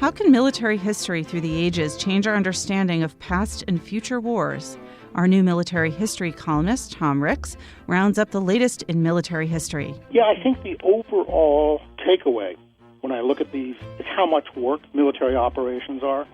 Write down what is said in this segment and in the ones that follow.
How can military history through the ages change our understanding of past and future wars? Our new military history columnist, Tom Ricks, rounds up the latest in military history. Yeah, I think the overall takeaway when I look at these is how much work military operations are.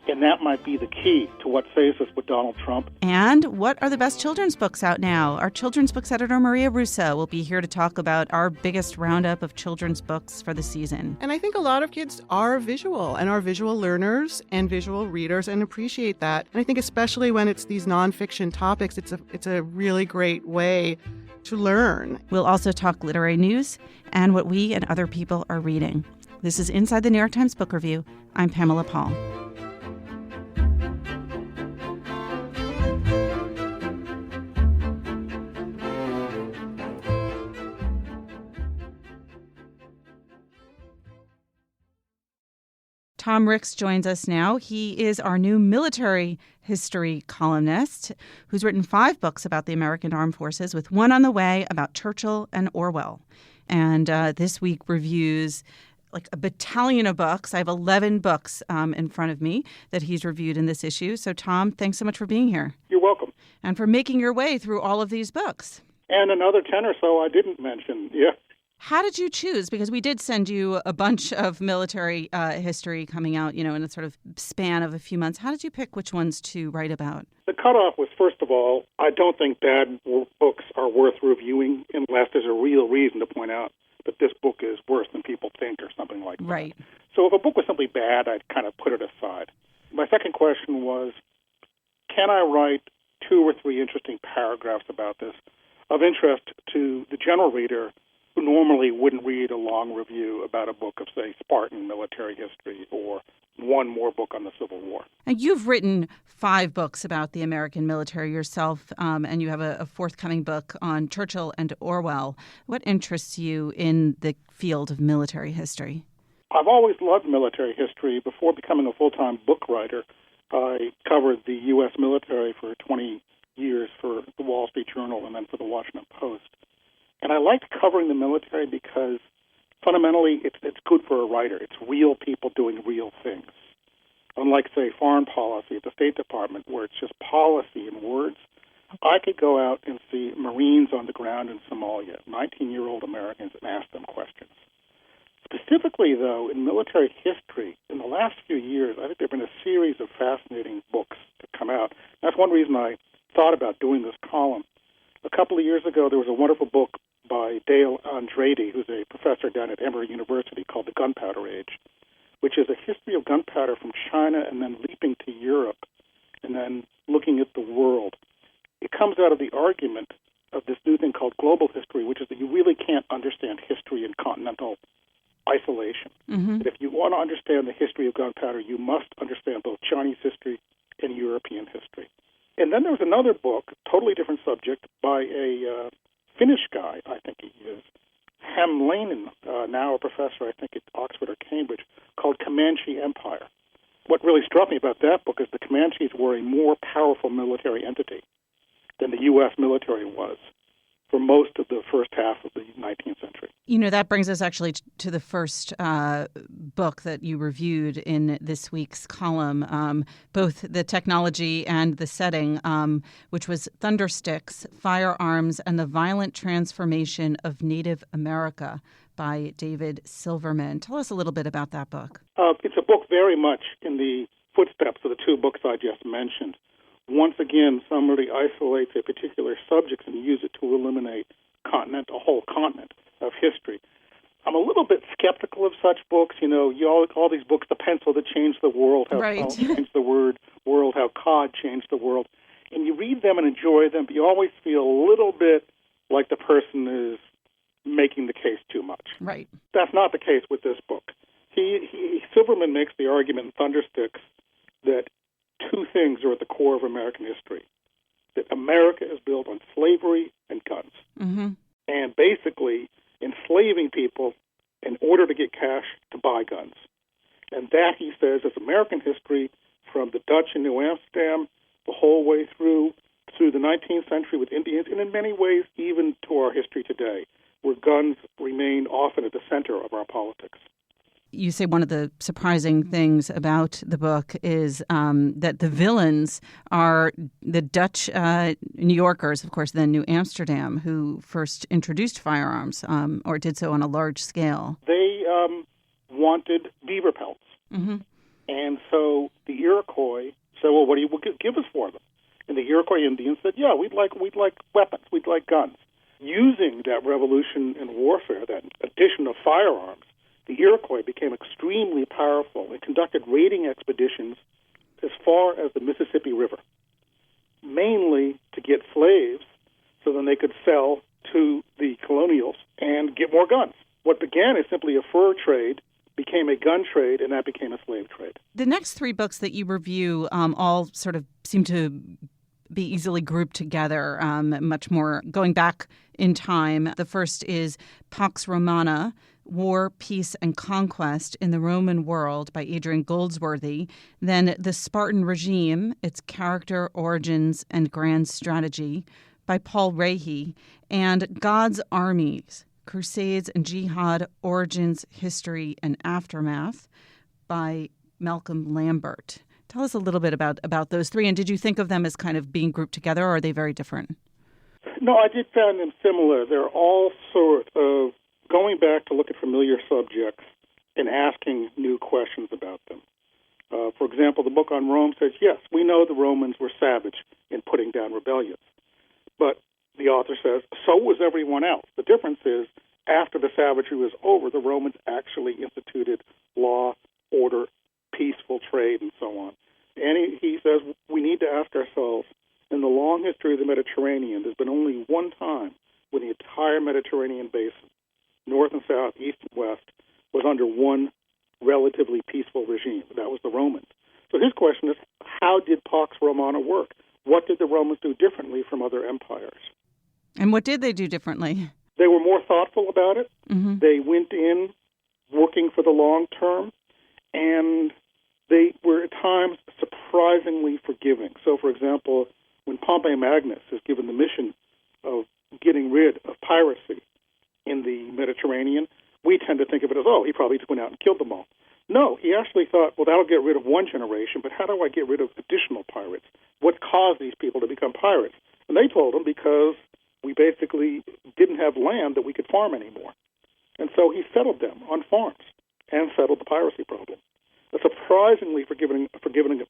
And that might be the key to what saves us with Donald Trump. And what are the best children's books out now? Our children's books editor, Maria Russo, will be here to talk about our biggest roundup of children's books for the season. And I think a lot of kids are visual and are visual learners and visual readers and appreciate that. And I think especially when it's these nonfiction topics, it's a really great way to learn. We'll also talk literary news and what we and other people are reading. This is Inside the New York Times Book Review. I'm Pamela Paul. Tom Ricks joins us now. He is our new military history columnist who's written 5 books about the American Armed Forces, with one on the way about Churchill and Orwell. And this week reviews like a battalion of books. I have 11 books in front of me that he's reviewed in this issue. So, Tom, thanks so much for being here. You're welcome. And for making your way through all of these books. And another 10 or so I didn't mention, yeah. How did you choose? Because we did send you a bunch of military history coming out, in a sort of span of a few months. How did you pick which ones to write about? The cutoff was, first of all, I don't think bad books are worth reviewing unless there's a real reason to point out that this book is worse than people think or something like that. Right. So if a book was simply bad, I'd kind of put it aside. My second question was, can I write 2 or 3 interesting paragraphs about this of interest to the general reader who normally wouldn't read a long review about a book of, say, Spartan military history or one more book on the Civil War. And you've written 5 books about the American military yourself, and you have a forthcoming book on Churchill and Orwell. What interests you in the field of military history? I've always loved military history. Before becoming a full-time book writer, I covered the U.S. military for 20 years for the Wall Street Journal and then for the Washington Post. And I liked covering the military because fundamentally it's good for a writer. It's real people doing real things. Unlike, say, foreign policy at the State Department, where it's just policy and words, I could go out and see Marines on the ground in Somalia, 19-year-old Americans, and ask them questions. Specifically, though, in military history, in the last few years, I think there have been a series of fascinating books that come out. That's one reason I thought about doing this column. A couple of years ago, there was a wonderful book by Dale Andrade, who's a professor down at Emory University, called The Gunpowder Age, which is a history of gunpowder from China and then leaping to Europe and then looking at the world. It comes out of the argument of this new thing called global history, which is that you really can't understand history in continental isolation. Mm-hmm. That if you want to understand the history of gunpowder, you must understand both Chinese history and European history. And then there was another book, totally different subject, by a Finnish guy, I think he is, Hämeenlinna, now a professor, I think, at Oxford or Cambridge, called Comanche Empire. What really struck me about that book is the Comanches were a more powerful military entity than the U.S. military was for most of the first half of the 19th century. That brings us actually to the first book that you reviewed in this week's column, both the technology and the setting, which was Thundersticks, Firearms, and the Violent Transformation of Native America by David Silverman. Tell us a little bit about that book. It's a book very much in the footsteps of the 2 books I just mentioned. Once again, somebody isolates a particular subject and uses it to illuminate a whole continent of history. I'm a little bit skeptical of such books. All these books, The Pencil That Changed the World, How Right. Pencil Changed the World, How Cod Changed the World. And you read them and enjoy them, but you always feel a little bit like the person is making the case too much. Right. That's not the case with this book. Silverman makes the argument in Thundersticks that 2 things are at the core of American history. That America is built on slavery and guns. Mm-hmm. And basically enslaving people in order to get cash to buy guns. And that, he says, is American history from the Dutch in New Amsterdam the whole way through the 19th century with Indians, and in many ways even to our history today, where guns remain often at the center of our politics. you say one of the surprising things about the book is that the villains are the Dutch New Yorkers, of course, then New Amsterdam, who first introduced firearms or did so on a large scale. They wanted beaver pelts. Mm-hmm. And so the Iroquois said, well, what do you give us for them? And the Iroquois Indians said, yeah, we'd like weapons, we'd like guns. Using that revolution in warfare, that addition of firearms, the Iroquois became extremely powerful and conducted raiding expeditions as far as the Mississippi River, mainly to get slaves so then they could sell to the colonials and get more guns. What began as simply a fur trade became a gun trade, and that became a slave trade. The next three books that you review all sort of seem to be easily grouped together, much more going back in time. The first is Pax Romana, War, Peace, and Conquest in the Roman World by Adrian Goldsworthy. Then The Spartan Regime, Its Character, Origins, and Grand Strategy by Paul Rahe. And God's Armies, Crusades and Jihad, Origins, History, and Aftermath by Malcolm Lambert. Tell us a little bit about those three, and did you think of them as kind of being grouped together, or are they very different? No, I did find them similar. They're all sort of going back to look at familiar subjects and asking new questions about them. For example, the book on Rome says, yes, we know the Romans were savage in putting down rebellions. But the author says, so was everyone else. The difference is, after the savagery was over, the Romans actually instituted law, order, peaceful trade, and so on. And he says we need to ask ourselves, in the long history of the Mediterranean, there's been only one time when the entire Mediterranean basin, north and south, east and west, was under one relatively peaceful regime. That was the Romans. So his question is, how did Pax Romana work? What did the Romans do differently from other empires? And what did they do differently? They were more thoughtful about it. Mm-hmm. They went in working for the long term, and they were at times surprisingly forgiving. So, for example, when Pompey Magnus is given the mission of getting rid of piracy in the Mediterranean, we tend to think of it as, oh, he probably just went out and killed them all. No, he actually thought, well, that'll get rid of one generation, but how do I get rid of additional pirates? What caused these people to become pirates? And they told him because we basically didn't have land that we could farm anymore. And so he settled them on farms and settled the piracy problem. A surprisingly forgiving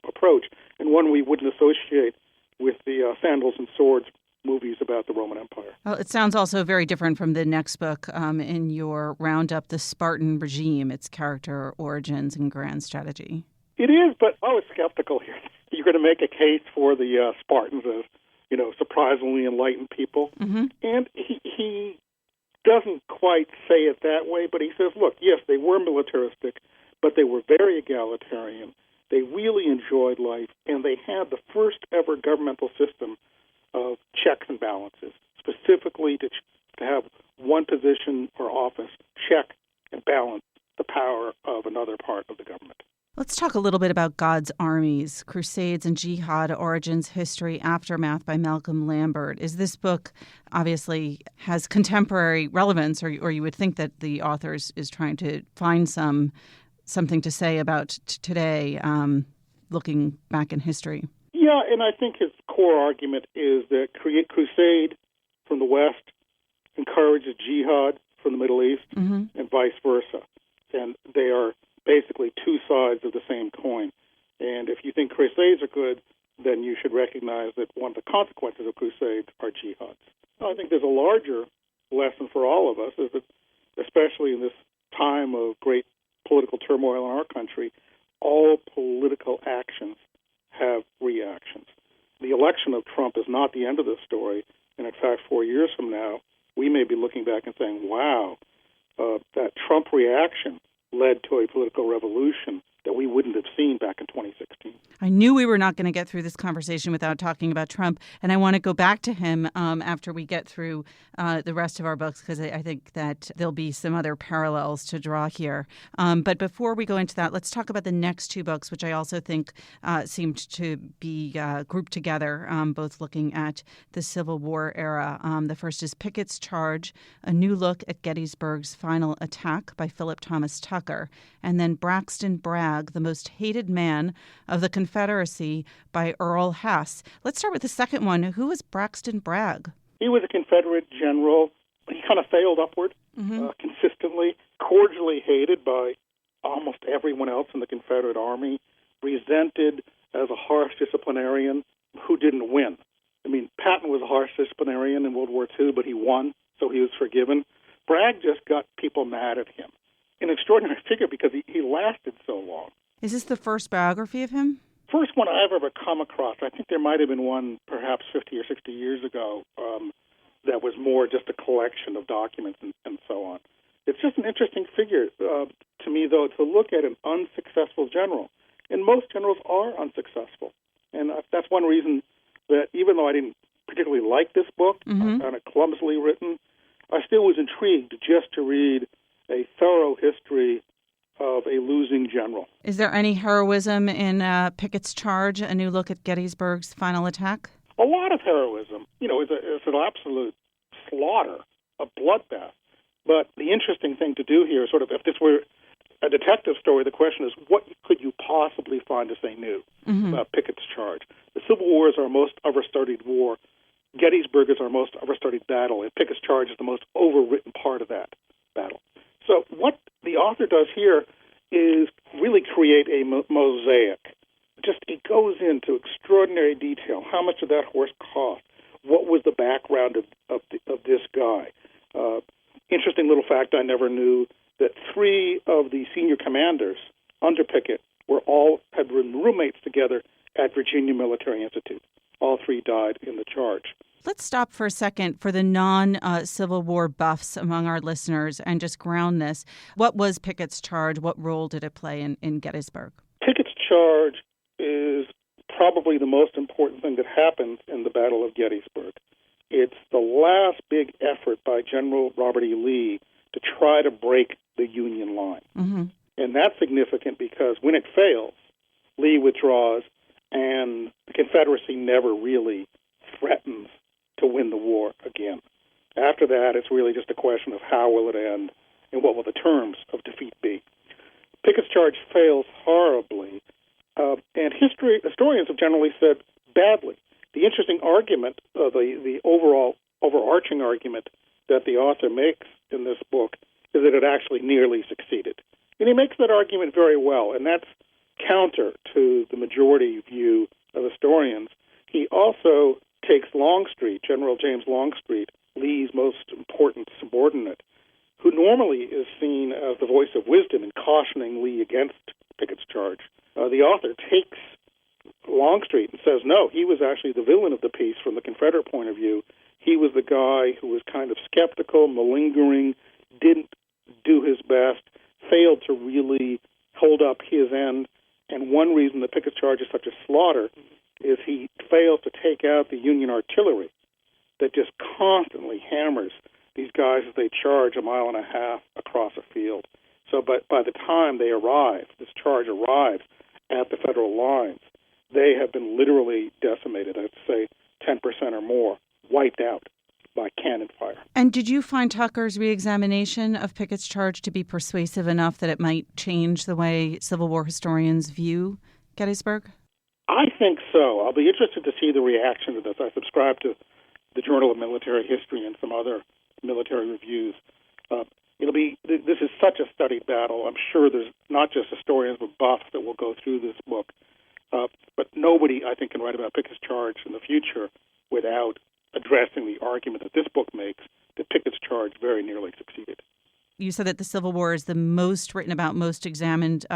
approach, and one we wouldn't associate with the Sandals and Swords movies about the Roman Empire. Well, it sounds also very different from the next book in your roundup, The Spartan Regime, Its Character, Origins, and Grand Strategy. It is, but I was skeptical here. You're going to make a case for the Spartans as, surprisingly enlightened people. Mm-hmm. And he doesn't quite say it that way, but he says, look, yes, they were militaristic, but they were very egalitarian. They really enjoyed life, and they had the first ever governmental system of checks and balances, specifically to have one position or office check and balance the power of another part of the government. Let's talk a little bit about God's Armies, Crusades and Jihad, Origins, History, Aftermath by Malcolm Lambert. Is this book obviously has contemporary relevance, or you would think that the author is trying to find something to say about today, looking back in history? Yeah, and I think his core argument is that crusade from the West encourages jihad from the Middle East, mm-hmm. and vice versa. And they are basically two sides of the same coin. And if you think crusades are good, then you should recognize that one of the consequences of crusades are jihads. I think there's a larger lesson for all of us, is that especially in this time of great political turmoil in our country, all political actions have reactions. The election of Trump is not the end of the story, and in fact, 4 years from now, we may be looking back and saying, wow, that Trump reaction led to a political revolution that we wouldn't have seen back in 2016. I knew we were not going to get through this conversation without talking about Trump, and I want to go back to him after we get through the rest of our books, because I think that there'll be some other parallels to draw here. But before we go into that, let's talk about the next two books, which I also think seemed to be grouped together, both looking at the Civil War era. The first is Pickett's Charge, A New Look at Gettysburg's Final Attack by Philip Thomas Tucker, and then Braxton Bragg, The Most Hated Man of the Confederacy by Earl Hess. Let's start with the second one. Who was Braxton Bragg? He was a Confederate general. He kind of failed upward consistently, cordially hated by almost everyone else in the Confederate Army, resented as a harsh disciplinarian who didn't win. I mean, Patton was a harsh disciplinarian in World War II, but he won, so he was forgiven. Bragg just got people mad at him. An extraordinary figure because he lasted so long. Is this the first biography of him? First one I've ever come across. I think there might have been one perhaps 50 or 60 years ago that was more just a collection of documents and so on. It's just an interesting figure to me, though, to look at an unsuccessful general. And most generals are unsuccessful. And that's one reason that even though I didn't particularly like this book, I found it clumsily written, I still was intrigued just to read a thorough history of a losing general. Is there any heroism in Pickett's Charge, A New Look at Gettysburg's Final Attack? A lot of heroism. You know, it's an absolute slaughter, a bloodbath. But the interesting thing to do here is sort of, if this were a detective story, the question is, what could you possibly find to say new about Pickett's Charge? The Civil War is our most overstudied war. Gettysburg is our most overstudied battle, and Pickett's Charge is the most overwritten part of that battle. So what the author does here is really create a mosaic. Just it goes into extraordinary detail. How much did that horse cost? What was the background of this guy? Interesting little fact I never knew, that 3 of the senior commanders under Pickett had been roommates together at Virginia Military Institute. All 3 died in the charge. Let's stop for a second for the non-Civil War buffs among our listeners and just ground this. What was Pickett's Charge? What role did it play in Gettysburg? Pickett's Charge is probably the most important thing that happens in the Battle of Gettysburg. It's the last big effort by General Robert E. Lee to try to break the Union line. And that's significant because when it fails, Lee withdraws, and the Confederacy never really threatens to win the war again. After that, it's really just a question of how will it end and what will the terms of defeat be. Pickett's Charge fails horribly, and historians have generally said badly. The interesting argument, the overarching argument that the author makes in this book is that it actually nearly succeeded. And he makes that argument very well, and that's counter to the majority view of historians. He also takes Longstreet, General James Longstreet, Lee's most important subordinate, who normally is seen as the voice of wisdom in cautioning Lee against Pickett's Charge. The author takes Longstreet and says, no, he was actually the villain of the piece from the Confederate point of view. He was the guy who was kind of skeptical, malingering, didn't do his best, failed to really hold up his end. And one reason that Pickett's Charge is such a slaughter is he fails to take out the Union artillery that just constantly hammers these guys as they charge 1.5 miles across a field. So by the time they arrive, this charge arrives at the Federal lines, they have been literally decimated, I'd say 10% or more, wiped out by cannon fire. And did you find Tucker's reexamination of Pickett's Charge to be persuasive enough that it might change the way Civil War historians view Gettysburg? I think so. I'll be interested to see the reaction to this. I subscribe to the Journal of Military History and some other military reviews. This is such a studied battle. I'm sure there's not just historians but buffs that will go through this book. But nobody, I think, can write about Pickett's Charge in the future without addressing the argument that this book makes that Pickett's Charge very nearly succeeded. You said that the Civil War is the most written about, most examined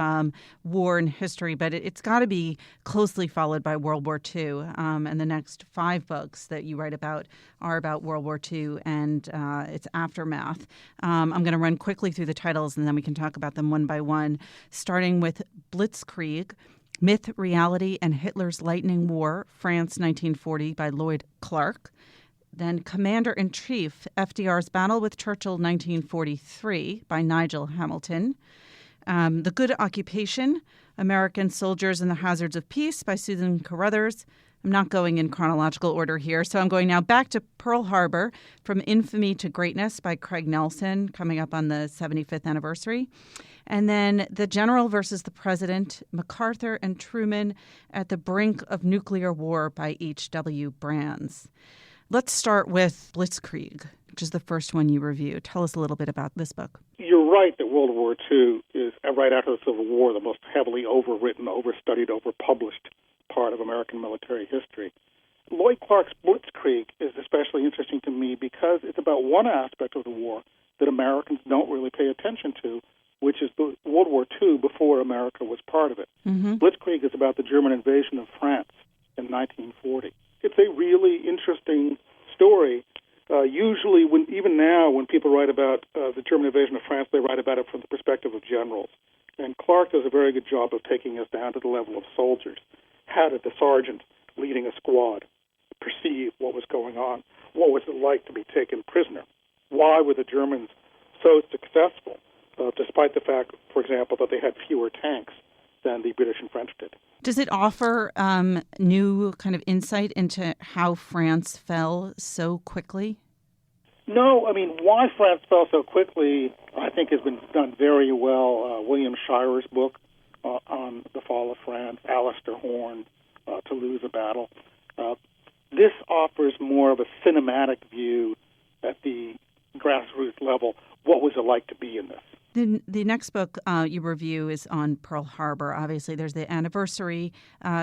war in history, but it's got to be closely followed by World War II. And the next 5 books that you write about are about World War II and its aftermath. I'm going to run quickly through the titles, and then we can talk about them one by one, starting with Blitzkrieg, Myth, Reality, and Hitler's Lightning War, France, 1940, by Lloyd Clark. Then Commander-in-Chief, FDR's Battle with Churchill, 1943, by Nigel Hamilton. The Good Occupation, American Soldiers and the Hazards of Peace, by Susan Carruthers. I'm not going in chronological order here, so I'm going now back to Pearl Harbor, From Infamy to Greatness, by Craig Nelson, coming up on the 75th anniversary. And then The General versus the President, MacArthur and Truman at the Brink of Nuclear War, by H.W. Brands. Let's start with Blitzkrieg, which is the first one you review. Tell us a little bit about this book. You're right that World War II is, right after the Civil War, the most heavily overwritten, overstudied, overpublished part of American military history. Lloyd Clark's Blitzkrieg is especially interesting to me because it's about one aspect of the war that Americans don't really pay attention to, which is World War II before America was part of it. Mm-hmm. Blitzkrieg is about the German invasion of France in 1940. It's a really interesting story. Usually, even now, when people write about the German invasion of France, they write about it from the perspective of generals. And Clark does a very good job of taking us down to the level of soldiers. How did the sergeant leading a squad perceive what was going on? What was it like to be taken prisoner? Why were the Germans so successful, despite the fact, for example, that they had fewer tanks than the British and French did? Does it offer new kind of insight into how France fell so quickly? No, I mean, why France fell so quickly, I think, has been done very well. William Shirer's book on the fall of France, Alistair Horn, To Lose a Battle. This offers more of a cinematic view at the grassroots level. What was it like to be in this? The next book you review is on Pearl Harbor. Obviously, there's the anniversary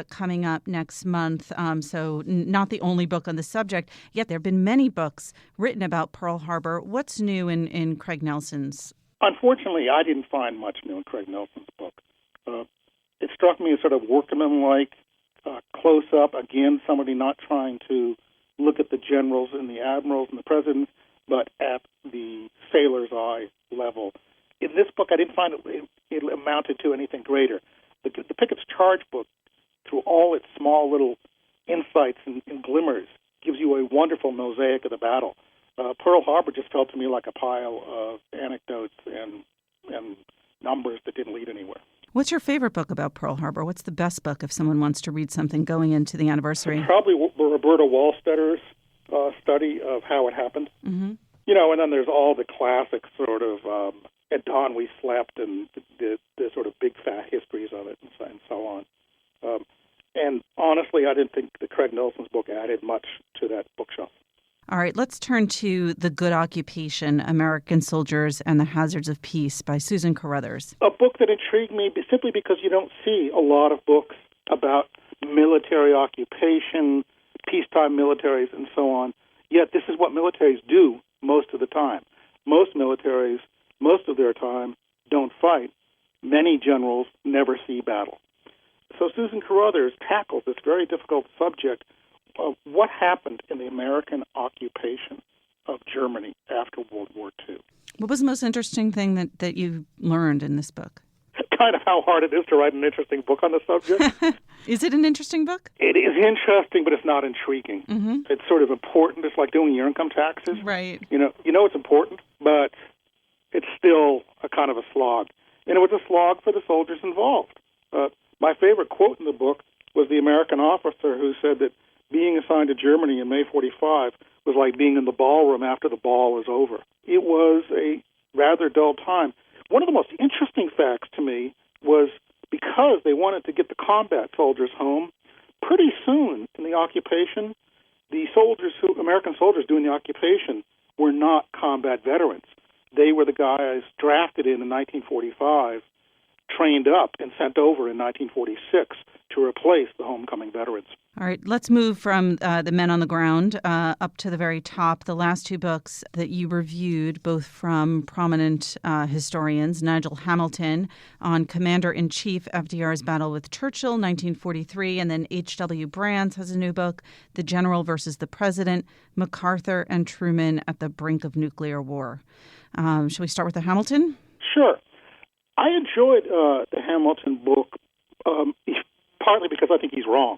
coming up next month, so not the only book on the subject. Yet there have been many books written about Pearl Harbor. What's new in Craig Nelson's? Unfortunately, I didn't find much new in Craig Nelson's book. It struck me as sort of workmanlike, close-up, again, somebody not trying to look at the generals and the admirals and the presidents, but at the sailor's eye level. In this book, I didn't find it amounted to anything greater. The Pickett's Charge book, through all its small little insights and glimmers, gives you a wonderful mosaic of the battle. Pearl Harbor just felt to me like a pile of anecdotes and numbers that didn't lead anywhere. What's your favorite book about Pearl Harbor? What's the best book if someone wants to read something going into the anniversary? Probably Roberta Wallstetter's study of how it happened. Mm-hmm. And then there's all the classic sort of At Dawn We Slept and the sort of big fat histories of it and so on. And honestly, I didn't think that Craig Nelson's book added much to that bookshelf. All right, let's turn to The Good Occupation, American Soldiers and the Hazards of Peace by Susan Carruthers. A book that intrigued me simply because you don't see a lot of books about military occupation, peacetime militaries, and so on. Yet this is what militaries do most of the time. Most militaries, most of their time, don't fight. Many generals never see battle. So Susan Carruthers tackles this very difficult subject of what happened in the American occupation of Germany after World War II. What was the most interesting thing that you learned in this book? Kind of how hard it is to write an interesting book on the subject. Is it an interesting book? It is interesting, but it's not intriguing. Mm-hmm. It's sort of important. It's like doing your income taxes. Right. You know it's important, but it's still a kind of a slog. And it was a slog for the soldiers involved. My favorite quote in the book was the American officer who said that being assigned to Germany in May 45 was like being in the ballroom after the ball was over. It was a rather dull time. One of the most interesting facts to me was because they wanted to get the combat soldiers home, pretty soon in the occupation, the American soldiers doing the occupation were not combat veterans. They were the guys drafted in 1945, trained up, and sent over in 1946 to replace the homecoming veterans. All right, let's move from the men on the ground up to the very top. The last two books that you reviewed, both from prominent historians, Nigel Hamilton on Commander-in-Chief, FDR's Battle with Churchill, 1943, and then H.W. Brands has a new book, The General versus the President, MacArthur and Truman at the Brink of Nuclear War. Shall we start with the Hamilton? Sure. I enjoyed the Hamilton book partly because I think he's wrong.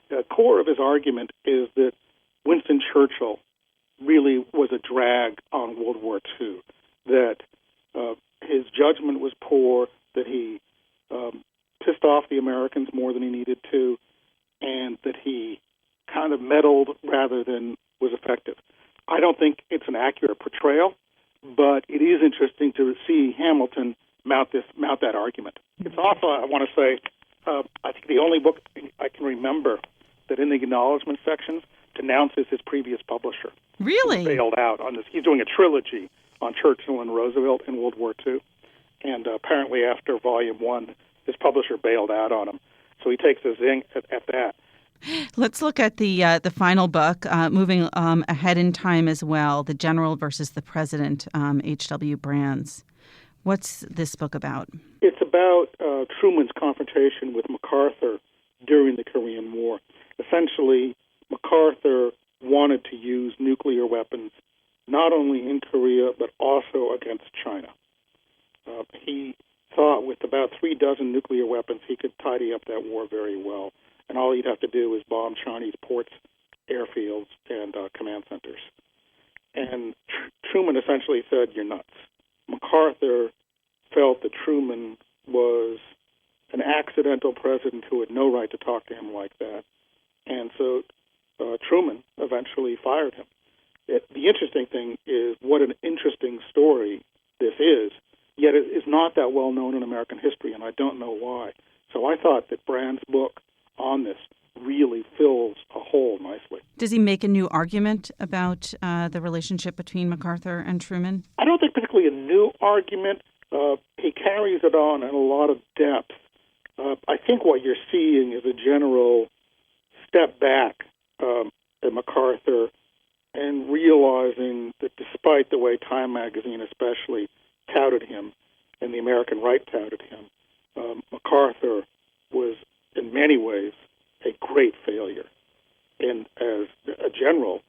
The core of his argument is that Winston Churchill really was a drag on World War II, that his judgment was poor, that he pissed off the Americans more than he needed to, and that he kind of meddled rather than was effective. I don't think it's an accurate portrayal, but it is interesting to see Hamilton mount that argument. It's also, I want to say, I think the only book I can remember that in the acknowledgement sections denounces his previous publisher. Really? He bailed out on this. He's doing a trilogy on Churchill and Roosevelt in World War II, and apparently after Volume 1, his publisher bailed out on him. So he takes a zing at that. Let's look at the final book, moving ahead in time as well, The General versus the President, H.W. Brands. What's this book about? It's about Truman's confrontation with MacArthur during the Korean War. Essentially, MacArthur wanted to use nuclear weapons not only in Korea but also against China. He thought with about 36 nuclear weapons he could tidy up that war very well, and all he'd have to do is bomb Chinese ports, airfields, and command centers. And Truman essentially said, "You're nuts." MacArthur felt that Truman was an accidental president who had no right to talk to him like that. And so Truman eventually fired him. The interesting thing is what an interesting story this is, yet it is not that well known in American history, and I don't know why. So I thought that Brand's book on this really fills a hole nicely. Does he make a new argument about the relationship between MacArthur and Truman? I don't think particularly a new argument. He carries it on in a lot of depth. I think what you're seeing is a general step back at MacArthur and realizing that despite the way Time magazine especially touted him and the American right touted him, MacArthur was in many ways a great failure, and as a general,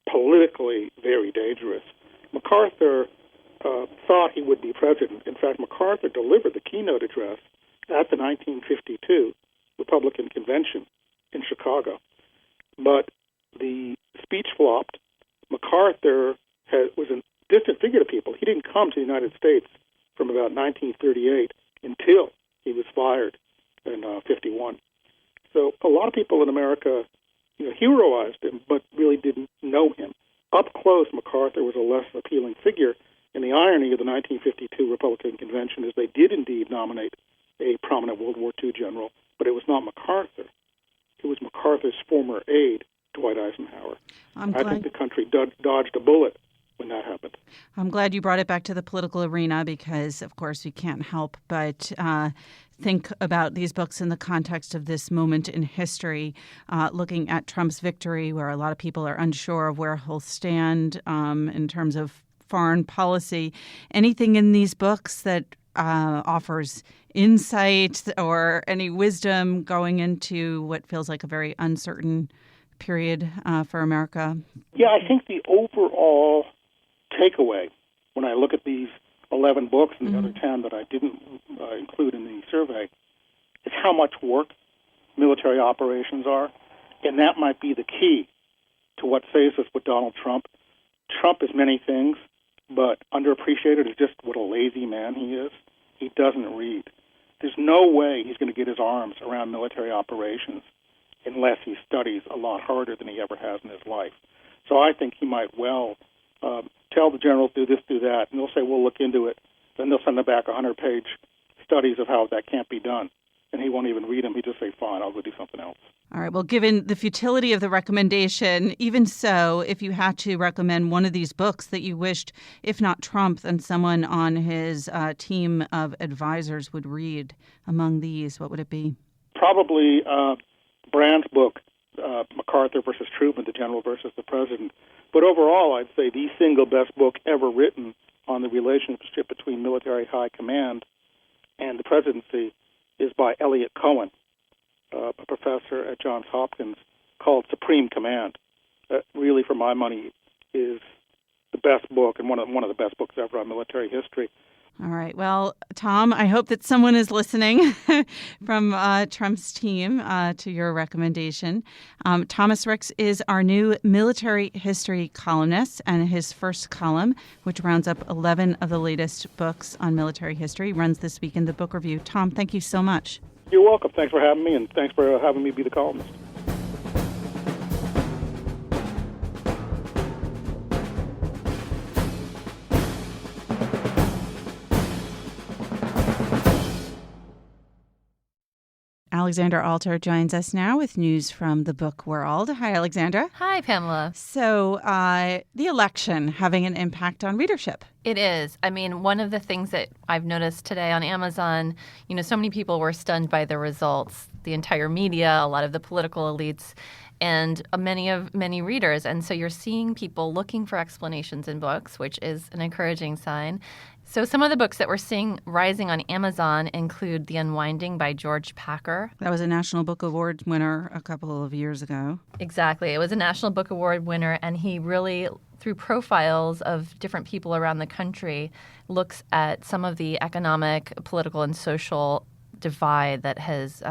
politically very dangerous. MacArthur thought he would be president. In fact, MacArthur delivered the keynote address at the 1952 Republican Convention in Chicago. But the speech flopped. MacArthur was a distant figure to people. He didn't come to the United States from about 1938 until he was fired in 51. So a lot of people in America, heroized him, but really didn't know him. Up close, MacArthur was a less appealing figure. And the irony of the 1952 Republican Convention is they did indeed nominate a prominent World War II general, but it was not MacArthur. It was MacArthur's former aide, Dwight Eisenhower. I think the country dodged a bullet when that happened. I'm glad you brought it back to the political arena because, of course, we can't help but think about these books in the context of this moment in history, looking at Trump's victory, where a lot of people are unsure of where he'll stand in terms of foreign policy. Anything in these books that offers insight or any wisdom going into what feels like a very uncertain period for America? Yeah, I think the overall takeaway when I look at these 11 books and the other 10 that I didn't include in the survey is how much work military operations are, and that might be the key to what saves us with Donald Trump. Trump is many things, but underappreciated is just what a lazy man he is. He doesn't read. There's no way he's going to get his arms around military operations unless he studies a lot harder than he ever has in his life. So I think he might well tell the generals, do this, do that, and they'll say, we'll look into it. Then they'll send him back 100-page studies of how that can't be done. And he won't even read them. He'll just say, fine, I'll go do something else. All right. Well, given the futility of the recommendation, even so, if you had to recommend one of these books that you wished, if not Trump, then someone on his team of advisors would read among these, what would it be? Probably Brand's book, MacArthur versus Truman, The General versus the President. But overall, I'd say the single best book ever written on the relationship between military high command and the presidency is by Elliot Cohen, a professor at Johns Hopkins, called Supreme Command. Really, for my money, is the best book and one of the best books ever on military history. All right. Well, Tom, I hope that someone is listening from Trump's team to your recommendation. Thomas Ricks is our new military history columnist, and his first column, which rounds up 11 of the latest books on military history, runs this week in the Book Review. Tom, thank you so much. You're welcome. Thanks for having me, and thanks for having me be the columnist. Alexandra Alter joins us now with news from the book world. Hi, Alexandra. Hi, Pamela. So the election having an impact on readership. It is. I mean, one of the things that I've noticed today on Amazon, so many people were stunned by the results, the entire media, a lot of the political elites, and many readers. And so you're seeing people looking for explanations in books, which is an encouraging sign. So some of the books that we're seeing rising on Amazon include The Unwinding by George Packer. That was a National Book Award winner a couple of years ago. Exactly. It was a National Book Award winner, and he really, through profiles of different people around the country, looks at some of the economic, political, and social divide that has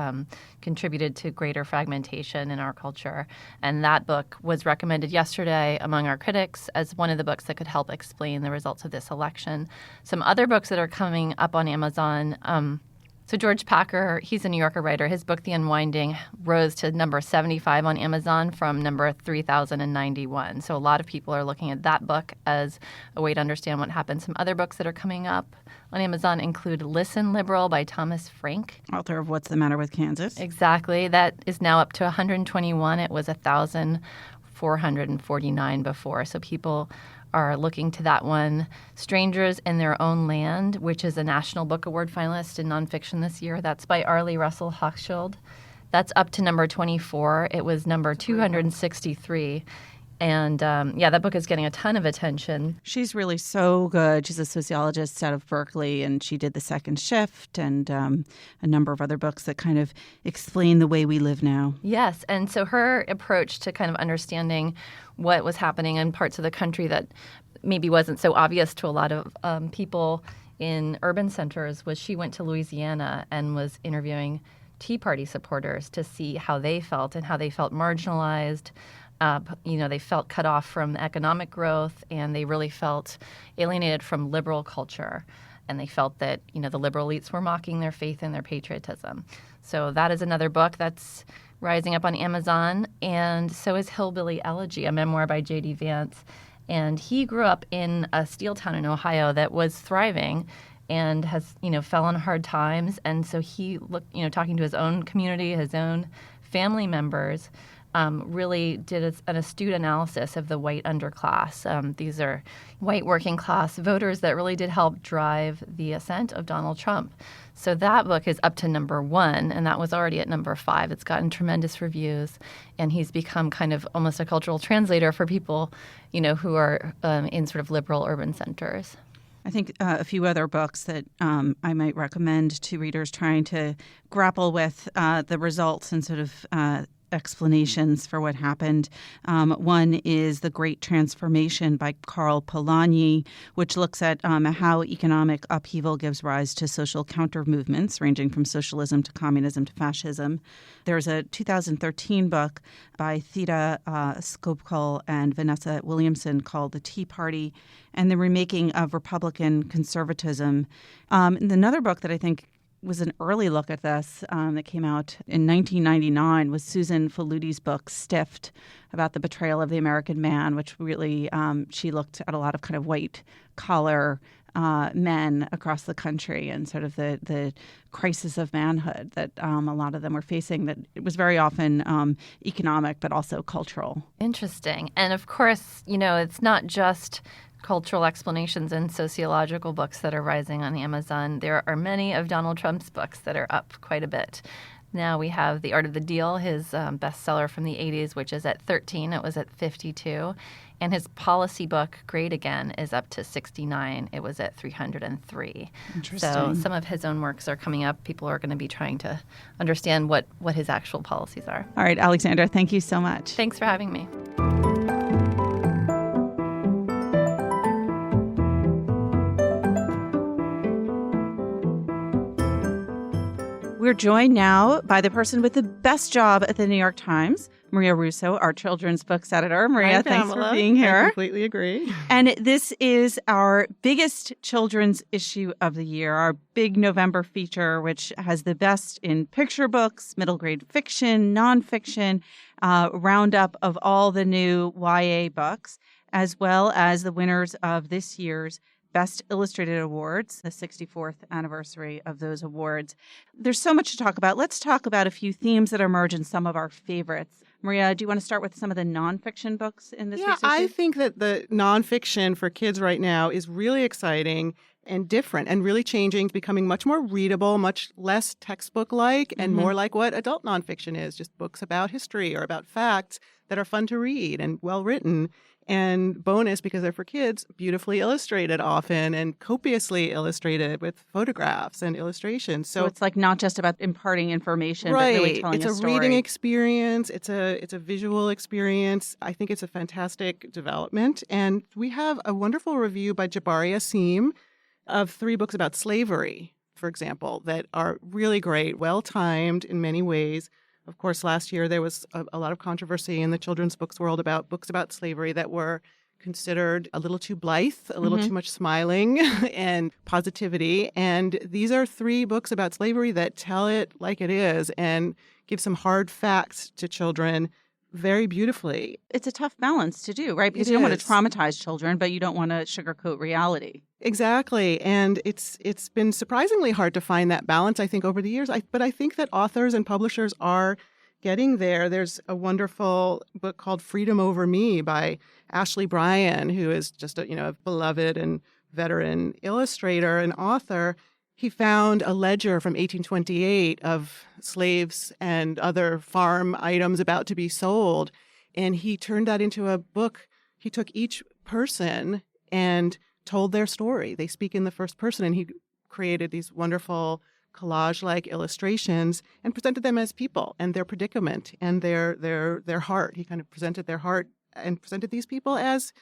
contributed to greater fragmentation in our culture. And that book was recommended yesterday among our critics as one of the books that could help explain the results of this election. Some other books that are coming up on Amazon. So George Packer, he's a New Yorker writer. His book, The Unwinding, rose to number 75 on Amazon from number 3,091. So a lot of people are looking at that book as a way to understand what happened. Some other books that are coming up on Amazon include Listen, Liberal by Thomas Frank. Author of What's the Matter with Kansas. Exactly. That is now up to 121. It was 1,449 before. So people are looking to that one. Strangers in Their Own Land, which is a National Book Award finalist in nonfiction this year. That's by Arlie Russell Hochschild. That's up to number 24. It was number 263. And that book is getting a ton of attention. She's really so good. She's a sociologist out of Berkeley, and she did The Second Shift and a number of other books that kind of explain the way we live now. Yes, and so her approach to kind of understanding what was happening in parts of the country that maybe wasn't so obvious to a lot of people in urban centers was she went to Louisiana and was interviewing Tea Party supporters to see how they felt and how they felt marginalized. They felt cut off from economic growth, and they really felt alienated from liberal culture. And they felt that, the liberal elites were mocking their faith and their patriotism. So that is another book that's rising up on Amazon. And so is Hillbilly Elegy, a memoir by J.D. Vance. And he grew up in a steel town in Ohio that was thriving and has, fell on hard times. And so he looked, talking to his own community, his own family members, really did an astute analysis of the white underclass. These are white working class voters that really did help drive the ascent of Donald Trump. So that book is up to number 1, and that was already at number 5. It's gotten tremendous reviews, and he's become kind of almost a cultural translator for people, who are in sort of liberal urban centers. I think a few other books that I might recommend to readers trying to grapple with the results and sort of explanations for what happened. One is The Great Transformation by Karl Polanyi, which looks at how economic upheaval gives rise to social counter-movements, ranging from socialism to communism to fascism. There's a 2013 book by Theda Skobkal and Vanessa Williamson called The Tea Party and the Remaking of Republican Conservatism. And another book that I think was an early look at this that came out in 1999 was Susan Faludi's book, Stiffed, about the betrayal of the American man, which really, she looked at a lot of kind of white-collar men across the country and sort of the crisis of manhood that a lot of them were facing, that it was very often economic but also cultural. Interesting. And of course, it's not just cultural explanations and sociological books that are rising on Amazon. There are many of Donald Trump's books that are up quite a bit. Now we have The Art of the Deal, his bestseller from the 80s, which is at 13. It was at 52. And his policy book, Great Again, is up to 69. It was at 303. Interesting. So some of his own works are coming up. People are going to be trying to understand what his actual policies are. All right, Alexandra, thank you so much. Thanks for having me. We're joined now by the person with the best job at the New York Times, Maria Russo, our children's books editor. Maria, Hi, thanks Pamela. for being here. I completely agree. And this is our biggest children's issue of the year, our big November feature, which has the best in picture books, middle grade fiction, nonfiction, roundup of all the new YA books, as well as the winners of this year's Best Illustrated Awards, the 64th anniversary of those awards. There's so much to talk about. Let's talk about a few themes that emerge in some of our favorites. Maria, do you want to start with some of the nonfiction books in this week's issue? I think that the nonfiction for kids right now is really exciting and different and really changing, becoming much more readable, much less textbook-like, and more like what adult nonfiction is, just books about history or about facts that are fun to read and well-written. And bonus, because they're for kids, beautifully illustrated often and copiously illustrated with photographs and illustrations. So it's like not just about imparting information, right. but really telling it's a story. Reading experience. It's a visual experience. I think it's a fantastic development. And we have a wonderful review by Jabari Asim of 3 books about slavery, for example, that are really great, well-timed in many ways. Of course, last year there was a lot of controversy in the children's books world about books about slavery that were considered a little too blithe, a little too much smiling and positivity. And these are 3 books about slavery that tell it like it is and give some hard facts to children very beautifully. It's a tough balance to do, right? Because you don't want to traumatize children, but you don't want to sugarcoat reality. Exactly. And it's been surprisingly hard to find that balance, I think, over the years. But I think that authors and publishers are getting there. There's a wonderful book called Freedom Over Me by Ashley Bryan, who is just a beloved and veteran illustrator and author. He found a ledger from 1828 of slaves and other farm items about to be sold, and he turned that into a book. He took each person and told their story. They speak in the first person, and he created these wonderful collage-like illustrations and presented them as people and their predicament and their heart. He kind of presented their heart and presented these people as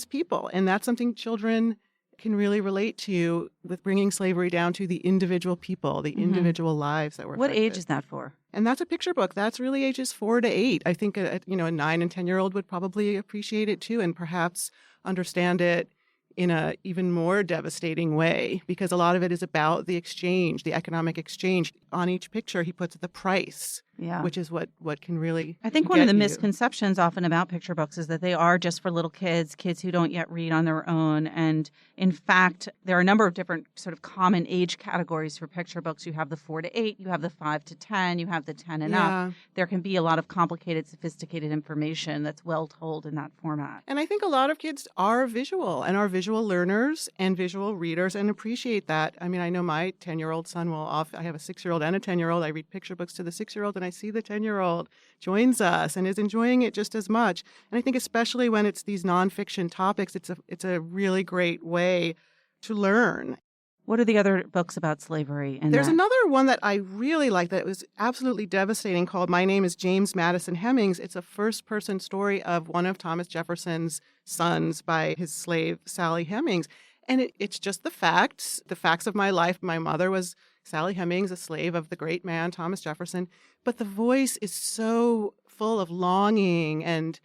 people, and that's something children can really relate to, with bringing slavery down to the individual people, the individual lives that were What affected. age is that for? And that's a picture book. That's really ages 4 to 8. I think a 9 and 10-year-old would probably appreciate it too, and perhaps understand it in a even more devastating way, because a lot of it is about the exchange, the economic exchange. On each picture, he puts the price, which is what can really I think one of the misconceptions often about picture books is that they are just for little kids who don't yet read on their own. And in fact, there are a number of different sort of common age categories for picture books. You have the 4 to 8, you have the 5 to 10, you have the 10 and up. There can be a lot of complicated, sophisticated information that's well told in that format. And I think a lot of kids are visual and are visual learners and visual readers and appreciate that. I mean, I know my 10-year-old son I have a 6-year-old and a 10-year-old. I read picture books to the 6-year-old, and I see the 10-year-old joins us and is enjoying it just as much. And I think especially when it's these nonfiction topics, it's a really great way to learn. What are the other books about slavery? There's another one that I really like that was absolutely devastating called My Name is James Madison Hemmings. It's a first-person story of one of Thomas Jefferson's sons by his slave, Sally Hemings. And it's just the facts of my life. My mother was Sally Hemings, a slave of the great man, Thomas Jefferson. But the voice is so full of longing and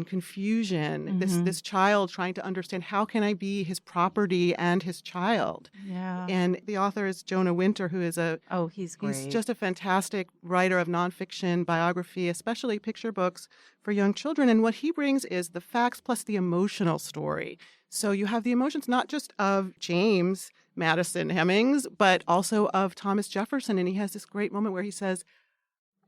confusion. This child trying to understand, how can I be his property and his child? Yeah. And the author is Jonah Winter, who is he's great. He's just a fantastic writer of nonfiction, biography, especially picture books for young children. And what he brings is the facts plus the emotional story. So you have the emotions not just of James Madison Hemmings, but also of Thomas Jefferson. And he has this great moment where he says,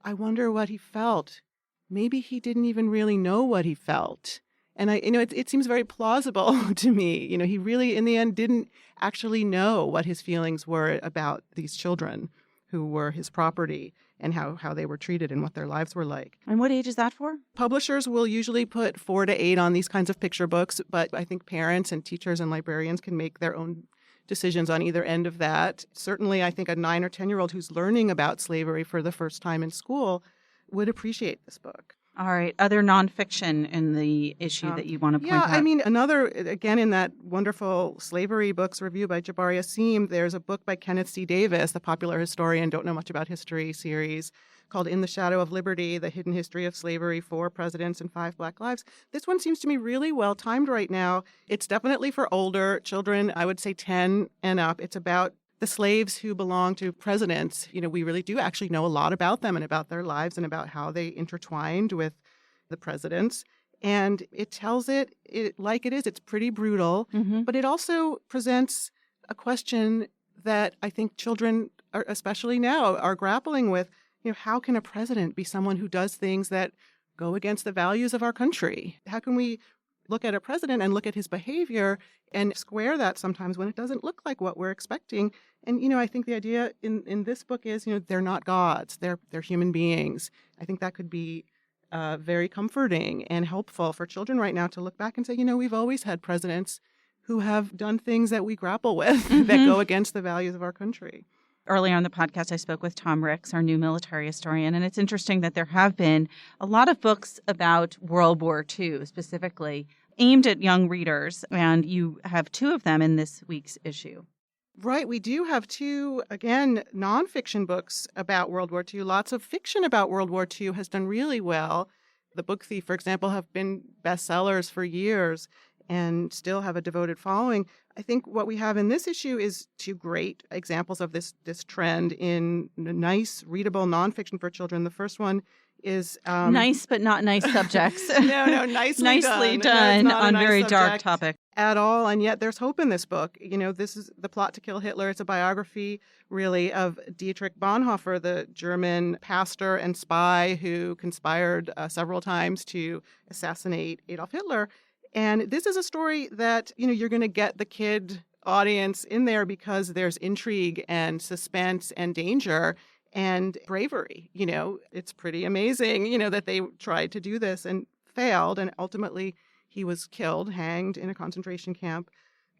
I wonder what he felt. Maybe he didn't even really know what he felt. And it seems very plausible to me. He really, in the end, didn't actually know what his feelings were about these children who were his property and how they were treated and what their lives were like. And what age is that for? Publishers will usually put 4 to 8 on these kinds of picture books, but I think parents and teachers and librarians can make their own decisions on either end of that. Certainly, I think a 9 or 10-year-old who's learning about slavery for the first time in school would appreciate this book. All right. Other nonfiction in the issue that you want to point out? Yeah, I mean, another, again, in that wonderful slavery books review by Jabari Asim, there's a book by Kenneth C. Davis, the popular historian, don't know much about history series, called In the Shadow of Liberty, The Hidden History of Slavery, 4 Presidents and 5 Black Lives. This one seems to me really well timed right now. It's definitely for older children, I would say 10 and up. It's about the slaves who belong to presidents. You know, we really do actually know a lot about them and about their lives and about how they intertwined with the presidents. And it tells it like it is. It's pretty brutal, but it also presents a question that I think children, especially now, are grappling with. You know, how can a president be someone who does things that go against the values of our country? How can we look at a president and look at his behavior and square that sometimes when it doesn't look like what we're expecting? And, you know, I think the idea in this book is, you know, they're not gods. They're human beings. I think that could be very comforting and helpful for children right now to look back and say, you know, we've always had presidents who have done things that we grapple with that go against the values of our country. Earlier on the podcast, I spoke with Tom Ricks, our new military historian, and it's interesting that there have been a lot of books about World War II specifically aimed at young readers, and you have 2 of them in this week's issue. Right. We do have 2, again, nonfiction books about World War II. Lots of fiction about World War II has done really well. The Book Thief, for example, have been bestsellers for years and still have a devoted following. I think what we have in this issue is 2 great examples of this trend in nice, readable nonfiction for children. The first one is nice but not nice subjects. No, nicely done on nice very dark subject topic at all, and yet there's hope in this book. You know, this is The Plot to Kill Hitler. It's a biography, really, of Dietrich Bonhoeffer, the German pastor and spy who conspired several times to assassinate Adolf Hitler. And this is a story that, you know, you're going to get the kid audience in there because there's intrigue and suspense and danger and bravery. You know, it's pretty amazing, you know, that they tried to do this and failed. And ultimately, he was killed, hanged in a concentration camp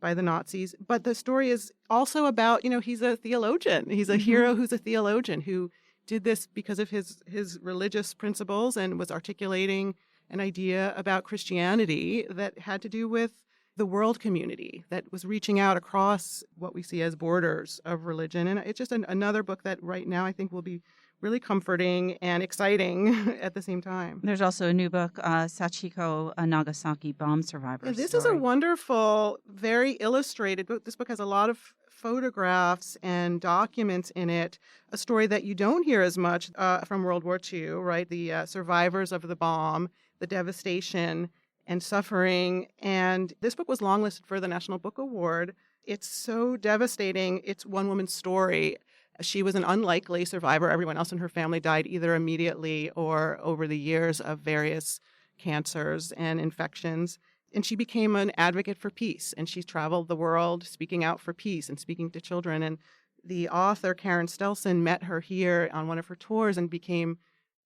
by the Nazis. But the story is also about, you know, he's a theologian. He's a hero who's a theologian who did this because of his religious principles and was articulating an idea about Christianity that had to do with the world community, that was reaching out across what we see as borders of religion. And it's just another book that right now I think will be really comforting and exciting at the same time. There's also a new book, Sachiko, a Nagasaki bomb survivor. This is a wonderful, very illustrated book. This book has a lot of photographs and documents in it, a story that you don't hear as much from World War II, right? The survivors of the bomb, the devastation and suffering. And this book was longlisted for the National Book Award. It's so devastating. It's one woman's story. She was an unlikely survivor. Everyone else in her family died either immediately or over the years of various cancers and infections. And she became an advocate for peace. And she's traveled the world speaking out for peace and speaking to children. And the author, Karen Stelson, met her here on one of her tours and became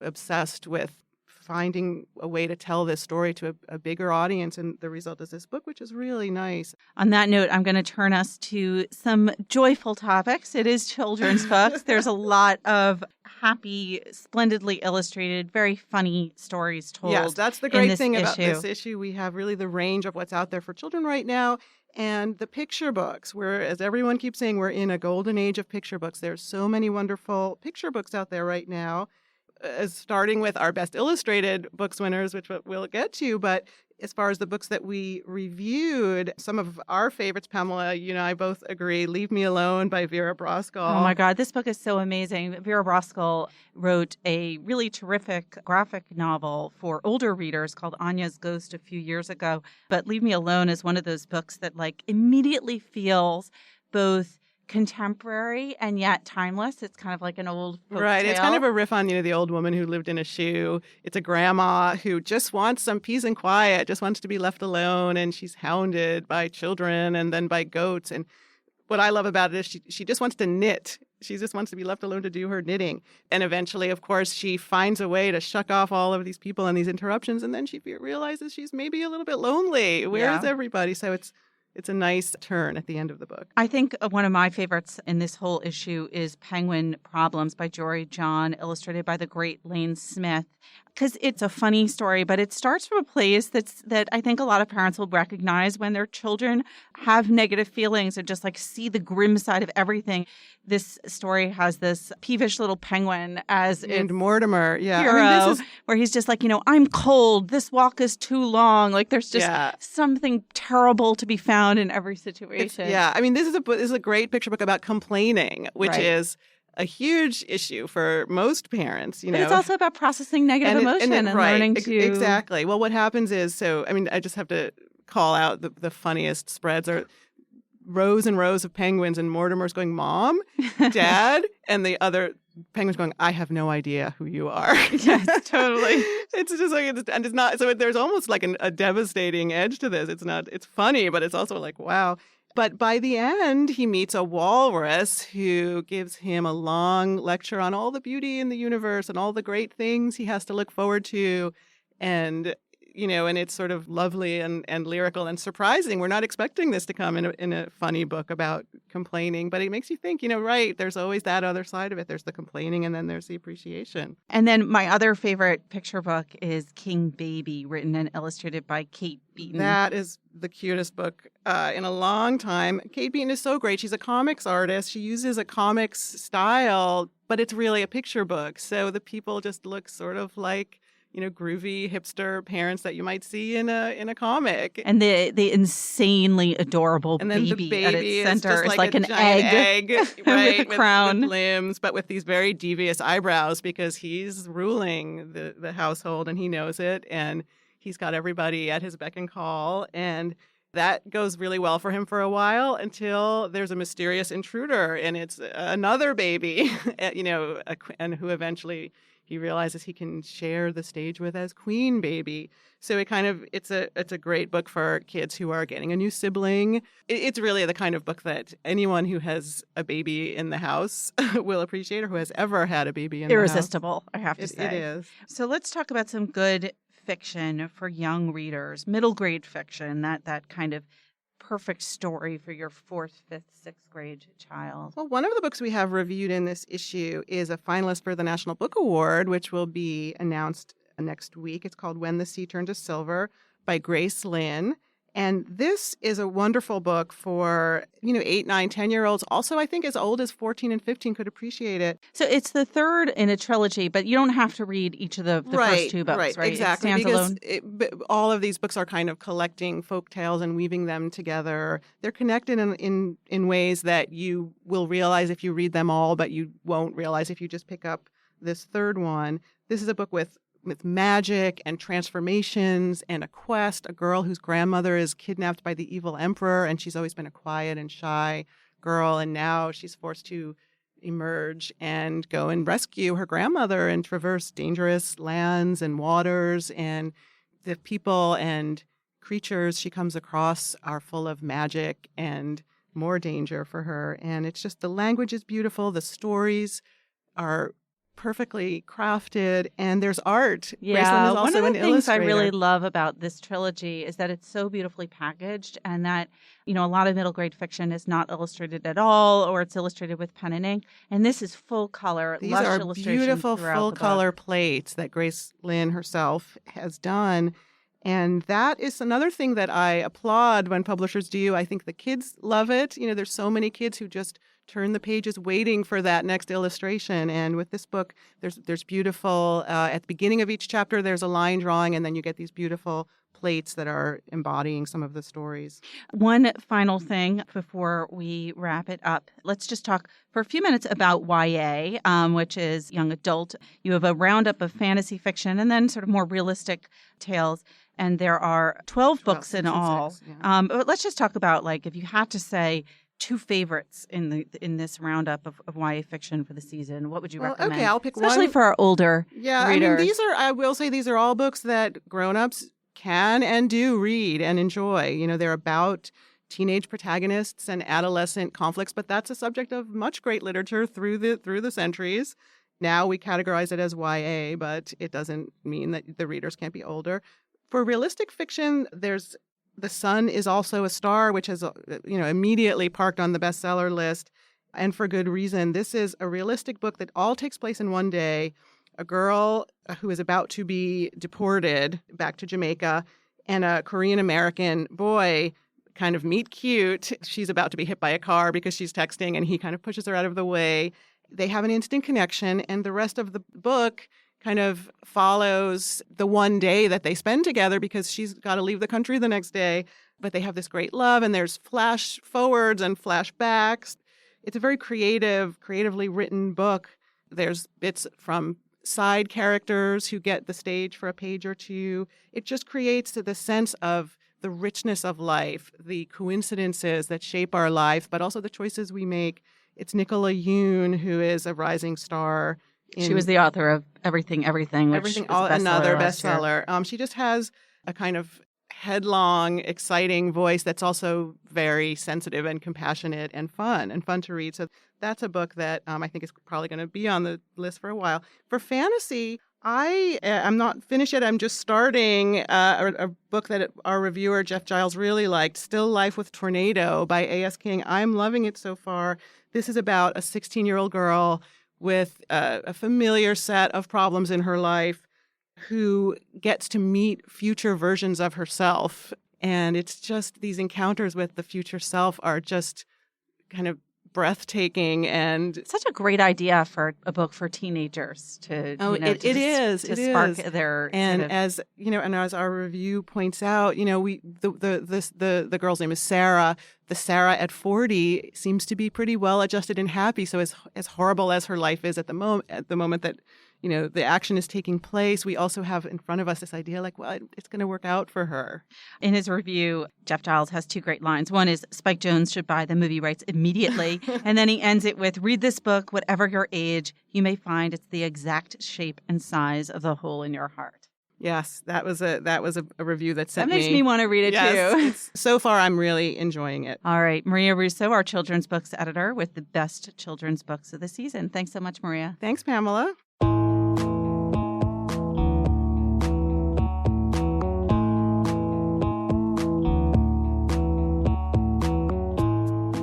obsessed with finding a way to tell this story to a bigger audience. And the result is this book, which is really nice. On that note, I'm going to turn us to some joyful topics. It is children's books. There's a lot of happy, splendidly illustrated, very funny stories told. Yes, that's the great thing about this issue. We have really the range of what's out there for children right now. And the picture books, where, as everyone keeps saying, we're in a golden age of picture books. There's so many wonderful picture books out there right now. Starting with our Best Illustrated Books winners, which we'll get to. But as far as the books that we reviewed, some of our favorites, Pamela, you and I both agree, Leave Me Alone by Vera Broskal. Oh, my God. This book is so amazing. Vera Broskal wrote a really terrific graphic novel for older readers called Anya's Ghost a few years ago. But Leave Me Alone is one of those books that, like, immediately feels both contemporary and yet timeless. It's kind of like an old folk tale. It's kind of a riff on, the old woman who lived in a shoe. It's a grandma who just wants some peace and quiet, just wants to be left alone, and she's hounded by children and then by goats. And what I love about it is she just wants to knit. She just wants to be left alone to do her knitting. And eventually, of course, she finds a way to shuck off all of these people and these interruptions, and then she realizes she's maybe a little bit lonely. Where is everybody? So it's a nice turn at the end of the book. I think one of my favorites in this whole issue is Penguin Problems by Jory John, illustrated by the great Lane Smith. because it's a funny story, but it starts from a place that I think a lot of parents will recognize when their children have negative feelings and just like see the grim side of everything. This story has this peevish little penguin as And Mortimer, yeah. hero, I mean, this is where he's just like, I'm cold. This walk is too long. Like there's just something terrible to be found in every situation. I mean, this is a great picture book about complaining, which is a huge issue for most parents. But it's also about processing negative emotion and learning to exactly. Well, what happens is, I just have to call out the funniest spreads are rows and rows of penguins, and Mortimer's going, "Mom, Dad," and the other penguin's going, "I have no idea who you are." Yes, totally. It's just like it's not. So there's almost like a devastating edge to this. It's funny, but it's also like, wow. But by the end, he meets a walrus who gives him a long lecture on all the beauty in the universe and all the great things he has to look forward to. And it's sort of lovely and lyrical and surprising. We're not expecting this to come in a funny book about complaining, but it makes you think, right, there's always that other side of it. There's the complaining and then there's the appreciation. And then my other favorite picture book is King Baby, written and illustrated by Kate Beaton. That is the cutest book in a long time. Kate Beaton is so great. She's a comics artist. She uses a comics style, but it's really a picture book. So the people just look sort of like groovy hipster parents that you might see in a comic. And the insanely adorable and then baby, the baby at its center is like a an egg right, with a crown. With limbs, but with these very devious eyebrows because he's ruling the household and he knows it. And he's got everybody at his beck and call. And that goes really well for him for a while until there's a mysterious intruder and it's another baby, and who eventually he realizes he can share the stage with as Queen Baby. So it's a great book for kids who are getting a new sibling. It's really the kind of book that anyone who has a baby in the house will appreciate, or who has ever had a baby in the house. Irresistible, I have to say. It is. So let's talk about some good fiction for young readers, middle grade fiction, that kind of perfect story for your 4th, 5th, 6th grade child. Well, one of the books we have reviewed in this issue is a finalist for the National Book Award, which will be announced next week. It's called When the Sea Turned to Silver by Grace Lynn. And this is a wonderful book for, 8, 9, 10-year-olds. Also, I think as old as 14 and 15 could appreciate it. So it's the third in a trilogy, but you don't have to read each of the first two books, right? Exactly. It stands alone. All of these books are kind of collecting folk tales and weaving them together. They're connected in ways that you will realize if you read them all, but you won't realize if you just pick up this third one. This is a book with magic and transformations and a quest, a girl whose grandmother is kidnapped by the evil emperor, and she's always been a quiet and shy girl, and now she's forced to emerge and go and rescue her grandmother and traverse dangerous lands and waters, and the people and creatures she comes across are full of magic and more danger for her. And it's just, the language is beautiful, the stories are perfectly crafted, and there's art. Yeah, Graceland is also one of the an things I illustrator. really love about this trilogy is that it's so beautifully packaged, and that a lot of middle grade fiction is not illustrated at all, or it's illustrated with pen and ink. And this is full color, These lush are illustrations beautiful throughout full the book. color plates that Grace Lynn herself has done. And that is another thing that I applaud when publishers do. I think the kids love it. There's so many kids who just turn the pages waiting for that next illustration. And with this book, there's beautiful, at the beginning of each chapter, there's a line drawing, and then you get these beautiful plates that are embodying some of the stories. One final thing before we wrap it up. Let's just talk for a few minutes about YA, which is young adult. You have a roundup of fantasy fiction and then sort of more realistic tales. And there are 12 books in all. 6, yeah. But let's just talk about, if you had to say 2 favorites in this roundup of YA fiction for the season, what would you recommend? Okay, I'll pick especially one. for our older readers. I will say these are all books that grown-ups can and do read and enjoy. They're about teenage protagonists and adolescent conflicts, but that's a subject of much great literature through the centuries. Now we categorize it as YA, but it doesn't mean that the readers can't be older. For realistic fiction, there's The Sun is Also a Star, which has immediately parked on the bestseller list, and for good reason. This is a realistic book that all takes place in one day a girl who is about to be deported back to Jamaica and a Korean American boy kind of meet cute. She's about to be hit by a car because she's texting, and he kind of pushes her out of the way. They have an instant connection, and the rest of the book kind of follows the one day that they spend together because she's got to leave the country the next day. But they have this great love, and there's flash forwards and flashbacks. It's a very creatively written book. There's bits from side characters who get the stage for a page or two. It just creates the sense of the richness of life, the coincidences that shape our life, but also the choices we make. It's Nicola Yoon, who is a rising star. She was the author of Everything, which another bestseller. She just has a kind of headlong, exciting voice that's also very sensitive and compassionate and fun to read. So that's a book that I think is probably going to be on the list for a while. For fantasy, I'm not finished yet. I'm just starting a book that our reviewer, Jeff Giles, really liked, Still Life with Tornado by A.S. King. I'm loving it so far. This is about a 16-year-old girl with a familiar set of problems in her life who gets to meet future versions of herself. And it's just these encounters with the future self are just kind of breathtaking, and such a great idea for a book for teenagers to spark their as you know, and as our review points out, you know, the girl's name is Sarah. The Sarah at 40 seems to be pretty well adjusted and happy. So as horrible as her life is at the moment that, you know, the action is taking place, we also have in front of us this idea like, well, it's going to work out for her. In his review, Jeff Giles has two great lines. One is, Spike Jonze should buy the movie rights immediately. And then he ends it with, read this book, whatever your age, you may find it's the exact shape and size of the hole in your heart. Yes, that was a review that sent me. That makes me want to read it too. So far, I'm really enjoying it. All right. Maria Russo, our children's books editor with the best children's books of the season. Thanks so much, Maria. Thanks, Pamela.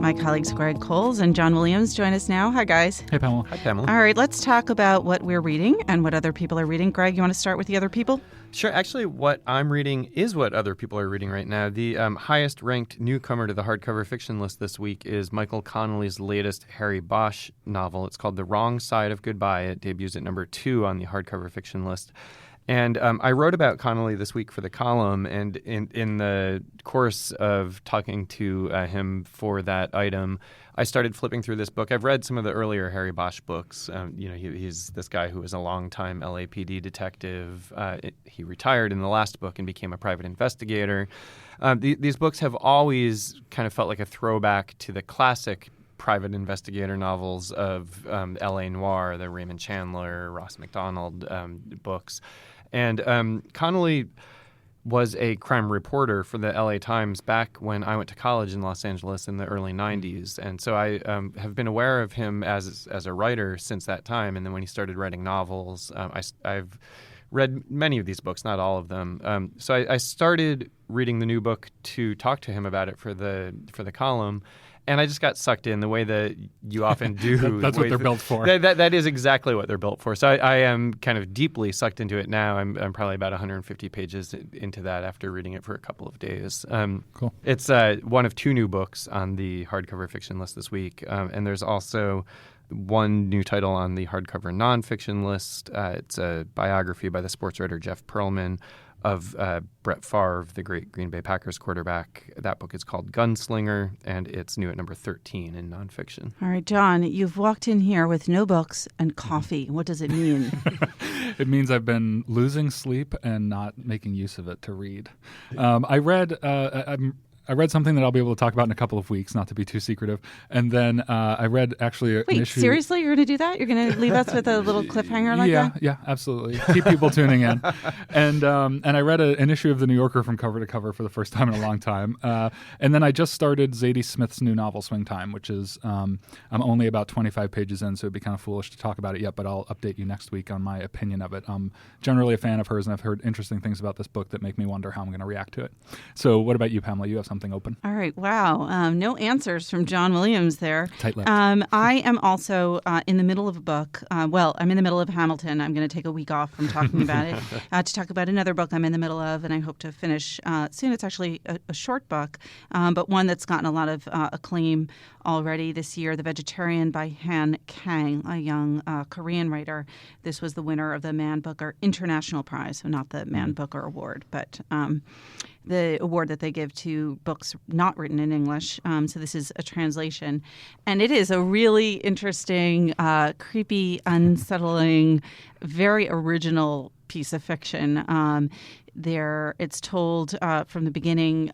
My colleagues Greg Coles and John Williams join us now. Hi, guys. Hey, Pamela. Hi, Pamela. All right, let's talk about what we're reading and what other people are reading. Greg, you want to start with the other people? Sure. Actually, what I'm reading is what other people are reading right now. The highest-ranked newcomer to the hardcover fiction list this week is Michael Connelly's latest Harry Bosch novel. It's called The Wrong Side of Goodbye. It debuts at number 2 on the hardcover fiction list. And I wrote about Connelly this week for the column, and in the course of talking to him for that item, I started flipping through this book. I've read some of the earlier Harry Bosch books. He's this guy who was a longtime LAPD detective. He retired in the last book and became a private investigator. These books have always kind of felt like a throwback to the classic private investigator novels of L.A. Noir, the Raymond Chandler, Ross MacDonald books. And Connelly was a crime reporter for the L.A. Times back when I went to college in Los Angeles in the early 90s. And so I have been aware of him as a writer since that time. And then when he started writing novels, I've read many of these books, not all of them. So I started reading the new book to talk to him about it for the column. And I just got sucked in the way that you often do. That's what they're built for. That is exactly what they're built for. So I am kind of deeply sucked into it now. I'm probably about 150 pages into that after reading it for a couple of days. Cool. It's one of 2 new books on the hardcover fiction list this week. And there's also one new title on the hardcover nonfiction list. It's a biography by the sports writer Jeff Pearlman of Brett Favre, the great Green Bay Packers quarterback. That book is called Gunslinger, and it's new at number 13 in nonfiction. All right, John, you've walked in here with no books and coffee. What does it mean? It means I've been losing sleep and not making use of it to read. I read something that I'll be able to talk about in a couple of weeks, not to be too secretive. And then I read actually an issue. Wait, seriously? You're going to do that? You're going to leave us with a little cliffhanger like that? Yeah, absolutely. Keep people tuning in. And I read an issue of The New Yorker from cover to cover for the first time in a long time. And then I just started Zadie Smith's new novel, Swing Time, which is I'm only about 25 pages in, so it'd be kind of foolish to talk about it yet, but I'll update you next week on my opinion of it. I'm generally a fan of hers, and I've heard interesting things about this book that make me wonder how I'm going to react to it. So what about you, Pamela? You have something something open. All right. Wow. No answers from John Williams there. Tight-lipped. I am also in the middle of a book. I'm in the middle of Hamilton. I'm going to take a week off from talking about it to talk about another book I'm in the middle of, and I hope to finish soon. It's actually a short book, but one that's gotten a lot of acclaim already this year, The Vegetarian by Han Kang, a young Korean writer. This was the winner of the Man Booker International Prize, so not the Man Booker Award, but the award that they give to books not written in English. So this is a translation. And it is a really interesting, creepy, unsettling, very original piece of fiction. It's told from the beginning,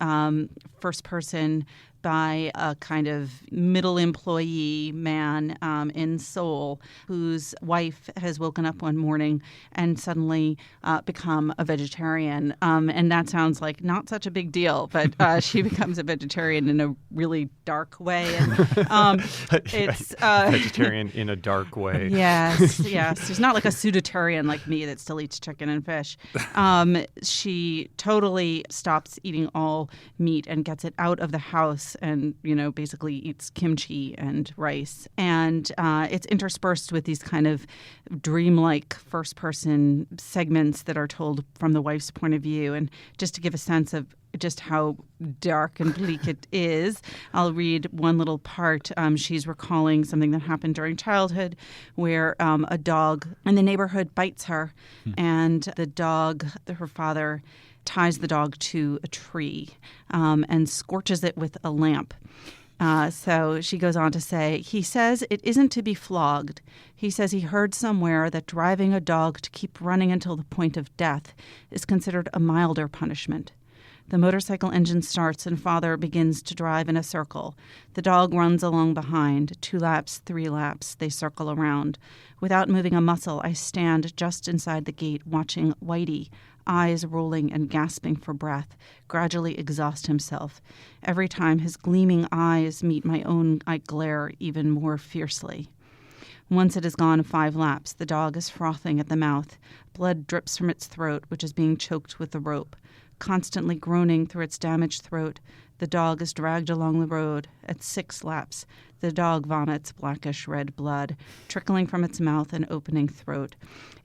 first person, by a kind of middle employee man in Seoul whose wife has woken up one morning and suddenly become a vegetarian. And that sounds like not such a big deal, but she becomes a vegetarian in a really dark way. And it's vegetarian in a dark way. Yes. She's not like a pseudotarian like me that still eats chicken and fish. She totally stops eating all meat and gets it out of the house and, basically eats kimchi and rice. And it's interspersed with these kind of dreamlike first-person segments that are told from the wife's point of view. And just to give a sense of just how dark and bleak it is, I'll read one little part. She's recalling something that happened during childhood where a dog in the neighborhood bites her, and the dog, her father, ties the dog to a tree and scorches it with a lamp. So she goes on to say, he says it isn't to be flogged. He says he heard somewhere that driving a dog to keep running until the point of death is considered a milder punishment. The motorcycle engine starts and father begins to drive in a circle. The dog runs along behind. 2 laps, 3 laps, they circle around. Without moving a muscle, I stand just inside the gate watching Whitey, eyes rolling and gasping for breath, gradually exhaust himself. Every time his gleaming eyes meet my own, I glare even more fiercely. Once it has gone 5 laps, the dog is frothing at the mouth. Blood drips from its throat, which is being choked with the rope. Constantly groaning through its damaged throat, the dog is dragged along the road. At 6 laps, the dog vomits blackish red blood, trickling from its mouth and opening throat.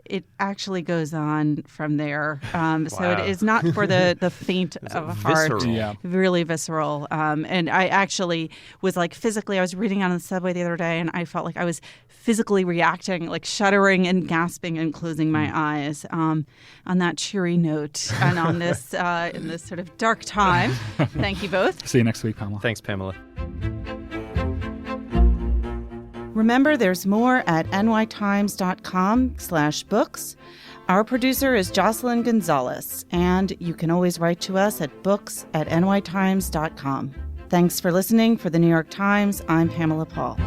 It actually goes on from there. So it is not for the faint of heart. Visceral. Yeah. Really visceral. And I actually was physically, I was reading on the subway the other day and I felt like I was physically reacting, like shuddering and gasping and closing my eyes. On that cheery note and on this, in this sort of dark time, thank you both. See you next week, Pamela. Thanks, Pamela. Remember, there's more at nytimes.com/books. Our producer is Jocelyn Gonzalez, and you can always write to us at books@nytimes.com. Thanks for listening. For the New York Times, I'm Pamela Paul.